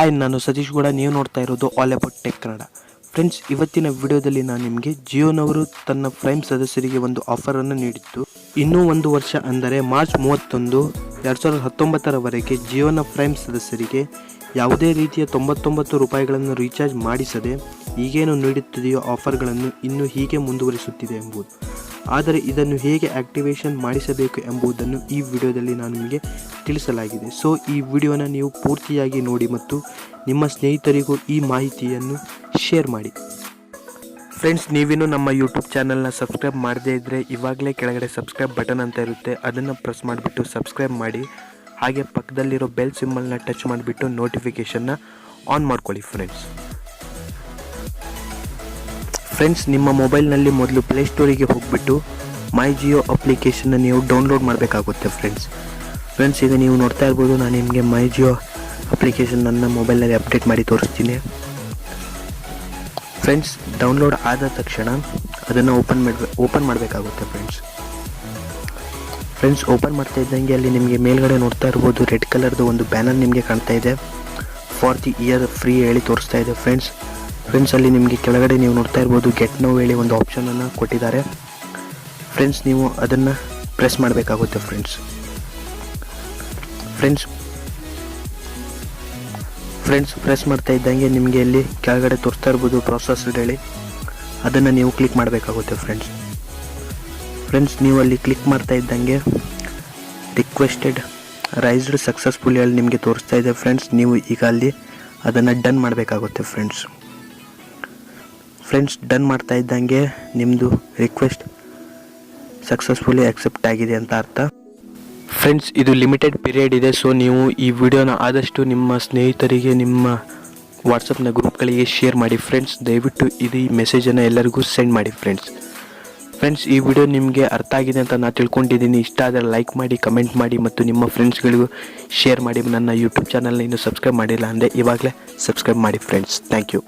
Hi, ನಾನು ಸತೀಶ್ ಗೌಡ. ನೀವು ನೋಡ್ತಾ ಇರೋದು all about tech Kannada. Friends, ಇವತ್ತಿನ ವಿಡಿಯೋದಲ್ಲಿ ನಾನು ನಿಮಗೆ ಜಿಯೋನವರು ತನ್ನ ಪ್ರೈಮ್ ಸದಸ್ಯರಿಗೆ ಒಂದು ಆಫರನ್ನು ನೀಡಿತ್ತು. ಇನ್ನೂ ಒಂದು ವರ್ಷ ಅಂದರೆ ಮಾರ್ಚ್ 31, 2019ರವರೆಗೆ ಜಿಯೋನ ಪ್ರೈಮ್ ಸದಸ್ಯರಿಗೆ ಯಾವುದೇ ರೀತಿಯ 99 ರೂಪಾಯಿಗಳನ್ನು ರೀಚಾರ್ಜ್ ಮಾಡಿಸದೆ ಈಗೇನು ನೀಡುತ್ತಿದೆಯೋ ಆಫರ್ಗಳನ್ನು ಇನ್ನೂ ಹೀಗೆ ಮುಂದುವರಿಸುತ್ತಿದೆ ಎಂಬುದು. ಆದರೆ ಇದನ್ನು ಹೇಗೆ ಆಕ್ಟಿವೇಶನ್ ಮಾಡಿಸಬೇಕು ಎಂಬುದನ್ನು ಈ ವಿಡಿಯೋದಲ್ಲಿ ನಾನು ನಿಮಗೆ ತಿಳಿಸಲಾಗಿದೆ. ಸೊ ಈ ವಿಡಿಯೋನ ನೀವು ಪೂರ್ತಿಯಾಗಿ ನೋಡಿ ಮತ್ತು ನಿಮ್ಮ ಸ್ನೇಹಿತರಿಗೂ ಈ ಮಾಹಿತಿಯನ್ನು ಶೇರ್ ಮಾಡಿ. ಫ್ರೆಂಡ್ಸ್, ನೀವಿನ್ನೂ ನಮ್ಮ ಯೂಟ್ಯೂಬ್ ಚಾನಲ್ನ ಸಬ್ಸ್ಕ್ರೈಬ್ ಮಾಡದೇ ಇದ್ದರೆ ಇವಾಗಲೇ ಕೆಳಗಡೆ ಸಬ್ಸ್ಕ್ರೈಬ್ ಬಟನ್ ಅಂತ ಇರುತ್ತೆ, ಅದನ್ನು ಪ್ರೆಸ್ ಮಾಡಿಬಿಟ್ಟು ಸಬ್ಸ್ಕ್ರೈಬ್ ಮಾಡಿ. ಹಾಗೆ ಪಕ್ಕದಲ್ಲಿರೋ ಬೆಲ್ ಸಿಂಬಲ್ನ ಟಚ್ ಮಾಡಿಬಿಟ್ಟು ನೋಟಿಫಿಕೇಷನ್ನ ಆನ್ ಮಾಡ್ಕೊಳ್ಳಿ. ಫ್ರೆಂಡ್ಸ್, ನಿಮ್ಮ ಮೊಬೈಲ್ನಲ್ಲಿ ಮೊದಲು ಪ್ಲೇಸ್ಟೋರಿಗೆ ಹೋಗಿಬಿಟ್ಟು ಮೈ ಜಿಯೋ ಅಪ್ಲಿಕೇಶನ್ನ ನೀವು ಡೌನ್ಲೋಡ್ ಮಾಡಬೇಕಾಗುತ್ತೆ. ಫ್ರೆಂಡ್ಸ್, ಈಗ ನೀವು ನೋಡ್ತಾ ಇರ್ಬೋದು, ನಾನು ನಿಮಗೆ ಮೈ ಜಿಯೋ ಅಪ್ಲಿಕೇಶನ್ ನನ್ನ ಮೊಬೈಲ್ನಲ್ಲಿ ಅಪ್ಡೇಟ್ ಮಾಡಿ ತೋರಿಸ್ತೀನಿ. ಫ್ರೆಂಡ್ಸ್, ಡೌನ್ಲೋಡ್ ಆದ ತಕ್ಷಣ ಅದನ್ನು ಓಪನ್ ಮಾಡಬೇಕಾಗುತ್ತೆ. ಫ್ರೆಂಡ್ಸ್, ಓಪನ್ ಮಾಡ್ತಾ ಇದ್ದಂಗೆ ಅಲ್ಲಿ ನಿಮಗೆ ಮೇಲ್ಗಡೆ ನೋಡ್ತಾ ಇರ್ಬೋದು, ರೆಡ್ ಕಲರ್ದು ಒಂದು ಬ್ಯಾನರ್ ನಿಮಗೆ ಕಾಣ್ತಾ ಇದೆ. ಫಾರ್ ದಿ ಇಯರ್ ಫ್ರೀ ಹೇಳಿ ತೋರಿಸ್ತಾ ಇದೆ. ಫ್ರೆಂಡ್ಸ್, ಅಲ್ಲಿ ನಿಮಗೆ ಕೆಳಗಡೆ ನೀವು ನೋಡ್ತಾ ಇರ್ಬೋದು, ಗೆಟ್ ನೌ ಹೇಳಿ ಒಂದು ಆಪ್ಷನನ್ನು ಕೊಟ್ಟಿದ್ದಾರೆ. ಫ್ರೆಂಡ್ಸ್, ನೀವು ಅದನ್ನು ಪ್ರೆಸ್ ಮಾಡಬೇಕಾಗುತ್ತೆ. ಫ್ರೆಂಡ್ಸ್, ಪ್ರೆಸ್ ಮಾಡ್ತಾ ಇದ್ದಂಗೆ ನಿಮಗೆ ಅಲ್ಲಿ ಕೆಳಗಡೆ ತೋರಿಸ್ತಾ ಇರ್ಬೋದು ಪ್ರೊಸೆಸ್ಡ್ ಹೇಳಿ, ಅದನ್ನು ನೀವು ಕ್ಲಿಕ್ ಮಾಡಬೇಕಾಗುತ್ತೆ. ಫ್ರೆಂಡ್ಸ್, ನೀವು ಅಲ್ಲಿ ಕ್ಲಿಕ್ ಮಾಡ್ತಾ ಇದ್ದಂಗೆ ರಿಕ್ವೆಸ್ಟೆಡ್ ರೈಸ್ಡ್ ಸಕ್ಸಸ್ಫುಲ್ ಹೇಳಿ ನಿಮಗೆ ತೋರಿಸ್ತಾ ಇದೆ. ಫ್ರೆಂಡ್ಸ್, ನೀವು ಈಗ ಅಲ್ಲಿ ಅದನ್ನು ಡನ್ ಮಾಡಬೇಕಾಗುತ್ತೆ. ಫ್ರೆಂಡ್ಸ್, ಡನ್ ಮಾಡ್ತಾ ಇದ್ದಂಗೆ ನಿಮ್ಮದು ರಿಕ್ವೆಸ್ಟ್ ಸಕ್ಸಸ್ಫುಲಿ ಅಕ್ಸೆಪ್ಟ್ ಆಗಿದೆ ಅಂತ ಅರ್ಥ. ಫ್ರೆಂಡ್ಸ್, ಇದು ಲಿಮಿಟೆಡ್ ಪೀರಿಯಡ್ ಇದೆ. ಸೊ ನೀವು ಈ ವಿಡಿಯೋನ ಆದಷ್ಟು ನಿಮ್ಮ ಸ್ನೇಹಿತರಿಗೆ, ನಿಮ್ಮ ವಾಟ್ಸಪ್ನ ಗ್ರೂಪ್ಗಳಿಗೆ ಶೇರ್ ಮಾಡಿ. ಫ್ರೆಂಡ್ಸ್, ದಯವಿಟ್ಟು ಈ ಮೆಸೇಜನ್ನು ಎಲ್ಲರಿಗೂ ಸೆಂಡ್ ಮಾಡಿ. ಫ್ರೆಂಡ್ಸ್, ಈ ವಿಡಿಯೋ ನಿಮಗೆ ಅರ್ಥ ಆಗಿದೆ ಅಂತ ನಾನು ತಿಳ್ಕೊಂಡಿದ್ದೀನಿ. ಇಷ್ಟ ಆದರೆ ಲೈಕ್ ಮಾಡಿ, ಕಮೆಂಟ್ ಮಾಡಿ ಮತ್ತು ನಿಮ್ಮ ಫ್ರೆಂಡ್ಸ್ಗಳಿಗೂ ಶೇರ್ ಮಾಡಿ. ನನ್ನ ಯೂಟ್ಯೂಬ್ ಚಾನಲ್ನ ಇನ್ನೂ ಸಬ್ಸ್ಕ್ರೈಬ್ ಮಾಡಿಲ್ಲ ಅಂದರೆ ಇವಾಗಲೇ ಸಬ್ಸ್ಕ್ರೈಬ್ ಮಾಡಿ. Friends, thank you.